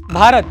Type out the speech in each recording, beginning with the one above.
भारत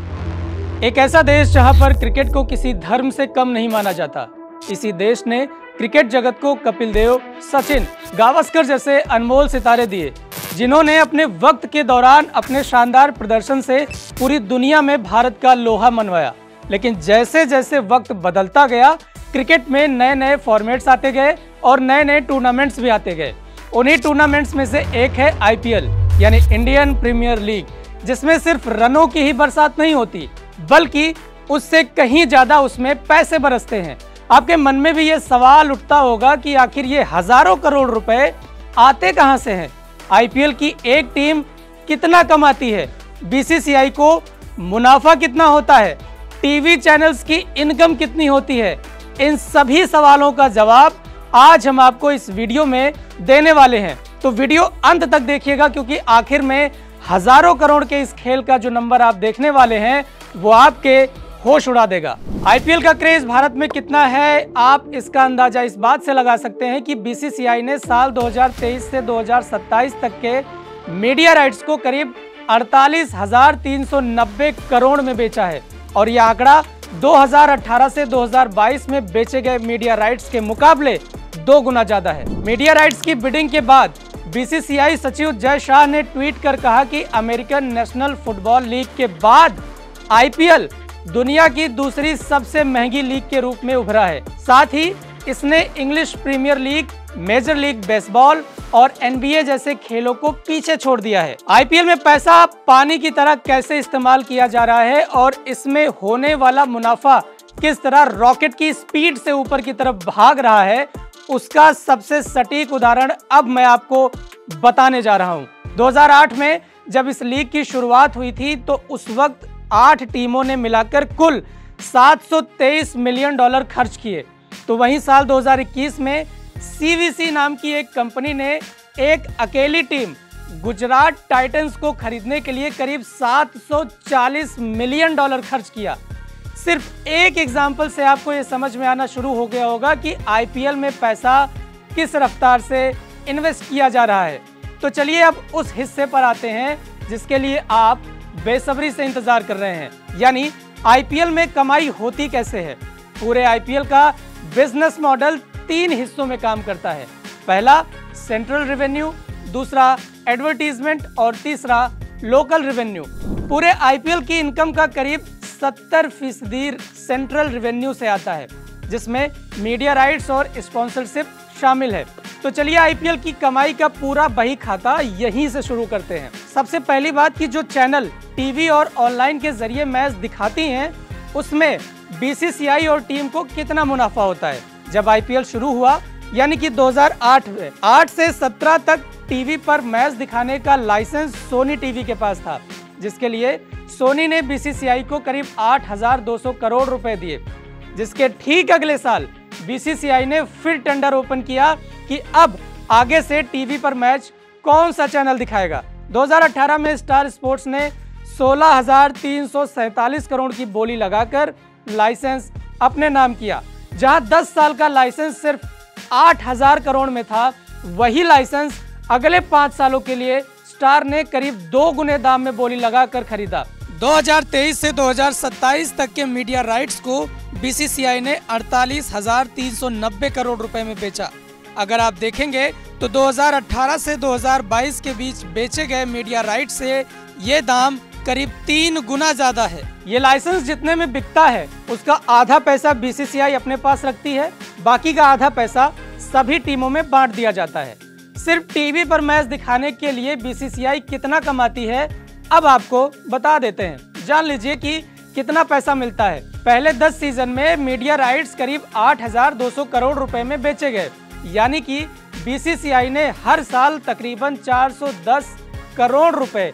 एक ऐसा देश जहां पर क्रिकेट को किसी धर्म से कम नहीं माना जाता। इसी देश ने क्रिकेट जगत को कपिल देव, सचिन, गावस्कर जैसे अनमोल सितारे दिए, जिन्होंने अपने वक्त के दौरान अपने शानदार प्रदर्शन से पूरी दुनिया में भारत का लोहा मनवाया। लेकिन जैसे जैसे वक्त बदलता गया, क्रिकेट में नए नए फॉर्मेट्स आते गए और नए नए टूर्नामेंट्स भी आते गए। उन्हीं टूर्नामेंट्स में से एक है IPL यानी इंडियन प्रीमियर लीग, जिसमें सिर्फ रनों की ही बरसात नहीं होती, बल्कि उससे कहीं ज्यादा उसमें पैसे बरसते हैं। आपके मन में भी ये सवाल उठता होगा कि आखिर ये हजारों करोड़ रुपए आते कहां से हैं? IPL की एक टीम कितना कमाती है? BCCI को मुनाफा कितना होता है? टीवी चैनल्स की इनकम कितनी होती है? इन सभी सवालों का जवाब आज हम आपको इस वीडियो में देने वाले हैं। तो वीडियो अंत तक देखिएगा, क्योंकि आखिर में हजारों करोड़ के इस खेल का जो नंबर आप देखने वाले हैं वो आपके होश उड़ा देगा। IPL का क्रेज भारत में कितना है, आप इसका अंदाजा इस बात से लगा सकते हैं कि BCCI ने साल 2023 से 2027 तक के मीडिया राइट्स को करीब 48,390 करोड़ में बेचा है, और यह आंकड़ा 2018 से 2022 में बेचे गए मीडिया राइट्स के मुकाबले 2 गुना ज्यादा है। मीडिया राइट्स की बिडिंग के बाद BCCI सचिव जय शाह ने ट्वीट कर कहा कि अमेरिकन नेशनल फुटबॉल लीग के बाद IPL दुनिया की दूसरी सबसे महंगी लीग के रूप में उभरा है। साथ ही इसने English Premier League, Major League Baseball और NBA जैसे खेलों को पीछे छोड़ दिया है। IPL में पैसा पानी की तरह कैसे इस्तेमाल किया जा रहा है और इसमें होने वाला मुनाफा किस तरह रॉकेट की स्पीड से ऊपर की तरफ भाग रहा है, उसका सबसे सटीक उदाहरण अब मैं आपको बताने जा रहा हूं। 2008 में जब इस लीग की शुरुआत हुई थी तो उस वक्त 8 टीमों ने मिलाकर कुल $723 मिलियन खर्च किए। तो वहीं साल 2021 में CVC नाम की एक कंपनी ने एक अकेली टीम गुजरात टाइटंस को खरीदने के लिए करीब $740 मिलियन खर्च किया। सिर्फ एक एग्जाम्पल से आपको ये समझ में आना शुरू हो गया होगा कि IPL में पैसा किस रफ्तार से इन्वेस्ट किया जा रहा है। तो चलिए अब उस हिस्से पर आते हैं जिसके लिए आप बेसब्री से इंतजार कर रहे हैं, यानी IPL में कमाई होती कैसे है। पूरे IPL का बिजनेस मॉडल 3 हिस्सों में काम करता है। पहला सेंट्रल रेवेन्यू, दूसरा एडवर्टीजमेंट और तीसरा लोकल रेवेन्यू। पूरे IPL की इनकम का करीब 70% सेंट्रल रेवेन्यू से आता है, जिसमें मीडिया राइट्स और स्पॉन्सरशिप शामिल है। तो चलिए IPL की कमाई का पूरा बही खाता यहीं से शुरू करते हैं। सबसे पहली बात कि जो चैनल टीवी और ऑनलाइन के जरिए मैच दिखाती हैं, उसमें BCCI और टीम को कितना मुनाफा होता है। जब IPL शुरू हुआ यानी कि 2008 में 8 से 17 तक टीवी पर मैच दिखाने का लाइसेंस सोनी टीवी के पास था, जिसके लिए सोनी ने BCCI को करीब 8,200 करोड़ रुपए दिए। जिसके ठीक अगले साल BCCI ने फिर टेंडर ओपन किया कि अब आगे से टीवी पर मैच कौन सा चैनल दिखाएगा। 2018 में स्टार स्पोर्ट्स ने 16,347 करोड़ की बोली लगाकर लाइसेंस अपने नाम किया। जहां 10 साल का लाइसेंस सिर्फ 8,000 करोड़ में था, वही लाइसेंस अगले 5 सालों के लिए स्टार ने करीब 2 गुने दाम में बोली लगाकर खरीदा। 2023 से 2027 तक के मीडिया राइट्स को BCCI ने 48,390 करोड़ रुपए में बेचा। अगर आप देखेंगे तो 2018 से 2022 के बीच बेचे गए मीडिया राइट से ये दाम करीब 3 गुना ज्यादा है। ये लाइसेंस जितने में बिकता है उसका आधा पैसा BCCI अपने पास रखती है, बाकी का आधा पैसा सभी टीमों में बांट दिया जाता है। सिर्फ टीवी पर मैच दिखाने के लिए BCCI कितना कमाती है, अब आपको बता देते हैं। जान लीजिए कि कितना पैसा मिलता है। पहले 10 सीजन में मीडिया राइट्स करीब 8,200 करोड़ रुपए में बेचे गए, यानी कि BCCI ने हर साल तकरीबन 410 करोड़ रुपए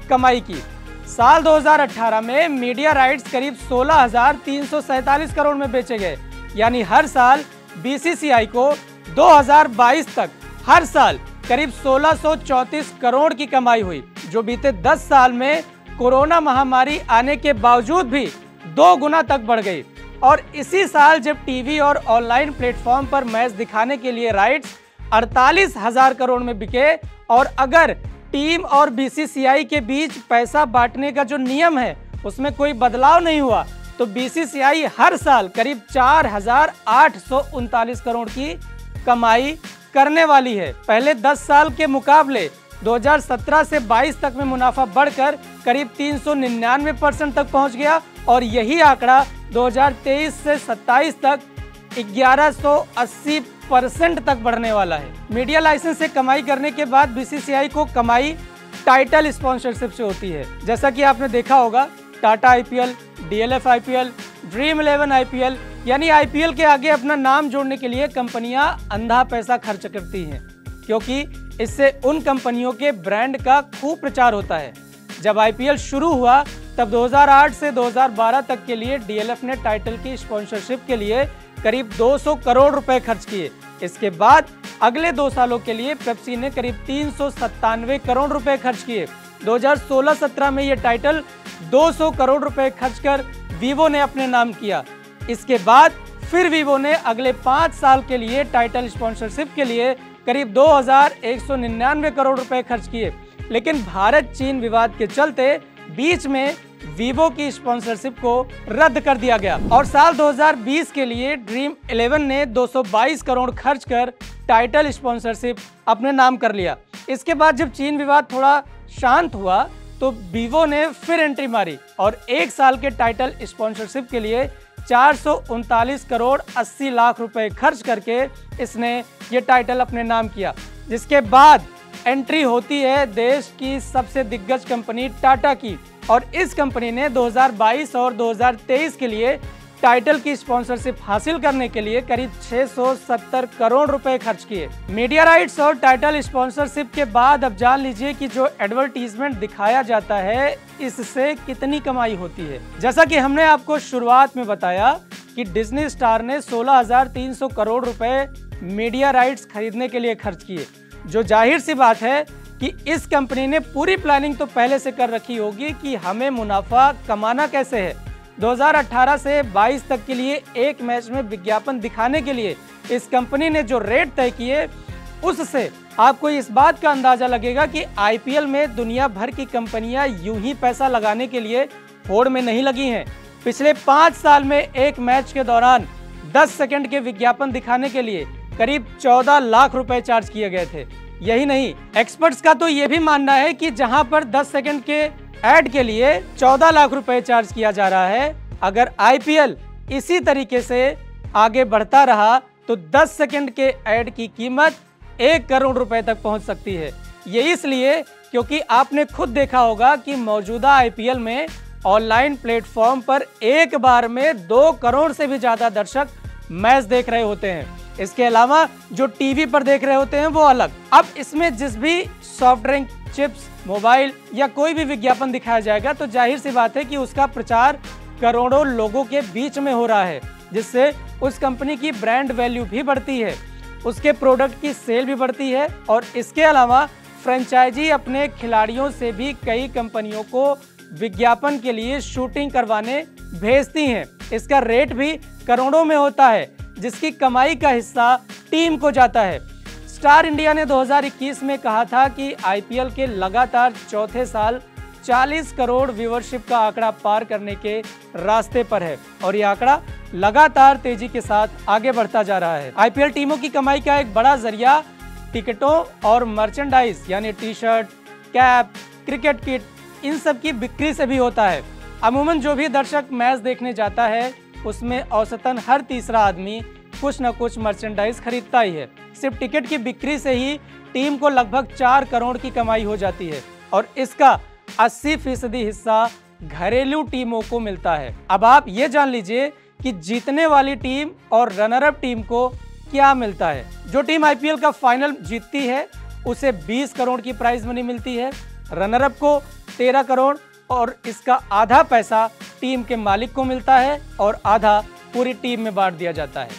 कमाई की। साल 2018 में मीडिया राइट्स करीब 16,347 करोड़ में बेचे गए, यानी हर साल BCCI को 2022 तक हर साल करीब 1634 करोड़ की कमाई हुई, जो बीते 10 साल में कोरोना महामारी आने के बावजूद भी 2 गुना तक बढ़ गई। और इसी साल जब टीवी और ऑनलाइन प्लेटफॉर्म पर मैच दिखाने के लिए राइट्स 48,000 करोड़ में बिके, और अगर टीम और BCCI के बीच पैसा बांटने का जो नियम है उसमें कोई बदलाव नहीं हुआ तो बीसीसीआई हर साल करीब 4,839 करोड़ की कमाई करने वाली है। पहले 10 साल के मुकाबले 2017 से 22 तक में मुनाफा बढ़कर करीब 399% तक पहुंच गया और यही आंकड़ा 2023 से 27 तक 1180% तक बढ़ने वाला है। मीडिया लाइसेंस से कमाई करने के बाद बीसीसीआई को कमाई टाइटल स्पॉन्सरशिप से होती है। जैसा कि आपने देखा होगा, Tata IPL, DLF IPL, dream 11 IPL, यानी आईपीएल के आगे अपना नाम जोड़ने के लिए कंपनियां अंधा पैसा खर्च करती हैं, क्योंकि इससे उन कंपनियों के ब्रांड का खूब प्रचार होता है। जब आईपीएल शुरू हुआ तब 2008 से 2012 तक के लिए डीएलएफ ने टाइटल की स्पॉन्सरशिप के लिए करीब 200 करोड़ रुपए खर्च किए। इसके बाद अगले 2 सालों के लिए पेप्सी ने करीब 397 करोड़ रुपए खर्च किए। 2016-17 में यह टाइटल 200 करोड़ रुपए खर्च कर वीवो ने अपने नाम किया। इसके बाद फिर वीवो ने अगले 5 साल के लिए टाइटल स्पॉन्सरशिप के लिए करीब 2,199 करोड़ रुपए खर्च किए। लेकिन भारत चीन विवाद के चलते बीच में वीवो की स्पॉन्सरशिप को रद्द कर दिया गया और साल 2020 के लिए ड्रीम 11 ने 222 करोड़ खर्च कर टाइटल स्पॉन्सरशिप अपने नाम कर लिया। इसके बाद जब चीन विवाद थोड़ा शांत हुआ तो वीवो ने फिर एंट्री मारी और 1 साल के टाइटल स्पॉन्सरशिप के लिए 439 करोड़ 80 लाख रुपए खर्च करके इसने ये टाइटल अपने नाम किया। जिसके बाद एंट्री होती है देश की सबसे दिग्गज कंपनी टाटा की और इस कंपनी ने 2022 और 2023 के लिए टाइटल की स्पॉन्सरशिप हासिल करने के लिए करीब 670 करोड़ रुपए खर्च किए। मीडिया राइट्स और टाइटल स्पॉन्सरशिप के बाद अब जान लीजिए कि जो एडवर्टीजमेंट दिखाया जाता है इससे कितनी कमाई होती है। जैसा कि हमने आपको शुरुआत में बताया कि डिज्नी स्टार ने 16,300 करोड़ रुपए मीडिया राइट्स खरीदने के लिए खर्च किए, जो जाहिर सी बात है कि इस कंपनी ने पूरी प्लानिंग तो पहले से कर रखी होगी कि हमें मुनाफा कमाना कैसे है। 2018 से 22 तक के लिए एक मैच में विज्ञापन दिखाने के लिए इस कंपनी ने जो रेट तय किए उससे आपको इस बात का अंदाजा लगेगा कि आईपीएल में दुनिया भर की कंपनियां यूं ही पैसा लगाने के लिए होड़ में नहीं लगी हैं। पिछले 5 साल में एक मैच के दौरान 10 सेकंड के विज्ञापन दिखाने के लिए करीब 14 लाख रुपए चार्ज किए गए थे। यही नहीं, एक्सपर्ट्स का तो ये भी मानना है कि जहां पर 10 सेकंड के ऐड के लिए 14 लाख रुपए चार्ज किया जा रहा है, अगर आईपीएल इसी तरीके से आगे बढ़ता रहा तो 10 सेकंड के ऐड की कीमत 1 करोड़ रुपए तक पहुंच सकती है। ये इसलिए क्योंकि आपने खुद देखा होगा कि मौजूदा आईपीएल में ऑनलाइन प्लेटफॉर्म पर एक बार में 2 करोड़ से भी ज्यादा दर्शक मैच देख रहे होते हैं। इसके अलावा जो टीवी पर देख रहे होते हैं वो अलग। अब इसमें जिस भी सॉफ्ट ड्रिंक, चिप्स, मोबाइल या कोई भी विज्ञापन दिखाया जाएगा तो जाहिर सी बात है कि उसका प्रचार करोड़ों लोगों के बीच में हो रहा है, जिससे उस कंपनी की ब्रांड वैल्यू भी बढ़ती है, उसके प्रोडक्ट की सेल भी बढ़ती है और इसके अलावा फ्रेंचाइजी अपने खिलाड़ियों से भी कई कंपनियों को विज्ञापन के लिए शूटिंग करवाने भेजती हैं। इसका रेट भी करोड़ों में होता है, जिसकी कमाई का हिस्सा टीम को जाता है। स्टार इंडिया ने 2021 में कहा था कि आईपीएल के लगातार चौथे साल 40 करोड़ व्यूअरशिप का आंकड़ा पार करने के रास्ते पर है और यह आंकड़ा लगातार तेजी के साथ आगे बढ़ता जा रहा है। आईपीएल टीमों की कमाई का एक बड़ा जरिया टिकटों और मर्चेंडाइज यानी T shirt, cap, cricket kit, इन सब की बिक्री से भी होता है। अमूमन जो भी दर्शक मैच देखने जाता है उसमें औसतन हर तीसरा आदमी कुछ न कुछ मर्चेंडाइज खरीदता ही है। सिर्फ टिकट की बिक्री से ही टीम को लगभग 4 करोड़ की कमाई हो जाती है और इसका 80% हिस्सा घरेलू टीमों को मिलता है। अब आप ये जान लीजिए कि जीतने वाली टीम और रनर अप टीम को क्या मिलता है। जो टीम आईपीएल का फाइनल जीतती है उसे 20 करोड़ की प्राइज मनी मिलती है, रनर अप को 13 करोड़ और इसका आधा पैसा टीम के मालिक को मिलता है और आधा पूरी टीम में बांट दिया जाता है।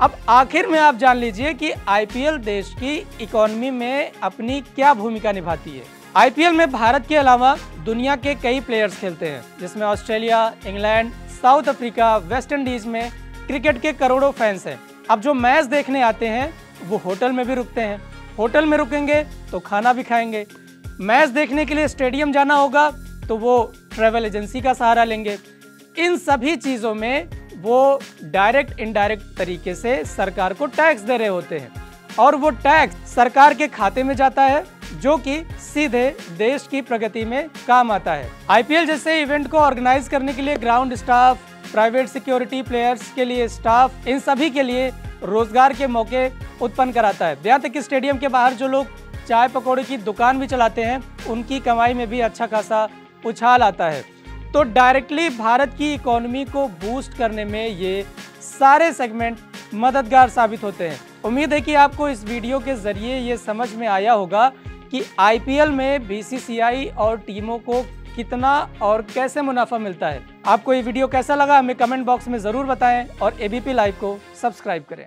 अब आखिर में आप जान लीजिए कि आईपीएल देश की इकोनॉमी में अपनी क्या भूमिका निभाती है। आईपीएल में भारत के अलावा दुनिया के कई प्लेयर्स खेलते हैं, जिसमें Australia, England, south Africa, West Indies में क्रिकेट के करोड़ों फैंस हैं। अब जो मैच देखने आते हैं वो होटल में भी रुकते हैं, होटल में रुकेंगे तो खाना भी खाएंगे। मैच देखने के लिए स्टेडियम जाना होगा तो वो ट्रैवल एजेंसी का सहारा लेंगे। इन सभी चीज़ों में वो डायरेक्ट इनडायरेक्ट तरीके से सरकार को टैक्स दे रहे होते हैं और वो टैक्स सरकार के खाते में जाता है, जो कि सीधे देश की प्रगति में काम आता है। आईपीएल जैसे इवेंट को ऑर्गेनाइज करने के लिए ground staff, private security players के लिए स्टाफ, इन सभी के लिए रोजगार के मौके उत्पन्न कराता है। यहाँ तक कि स्टेडियम के बाहर जो लोग चाय पकौड़े की दुकान भी चलाते हैं, उनकी कमाई में भी अच्छा खासा उछाल आता है। तो डायरेक्टली भारत की इकोनॉमी को बूस्ट करने में ये सारे सेगमेंट मददगार साबित होते हैं। उम्मीद है कि आपको इस वीडियो के जरिए ये समझ में आया होगा कि आईपीएल में बीसीसीआई और टीमों को कितना और कैसे मुनाफा मिलता है। आपको ये वीडियो कैसा लगा हमें कमेंट बॉक्स में ज़रूर बताएं और एबीपी लाइव को सब्सक्राइब करें।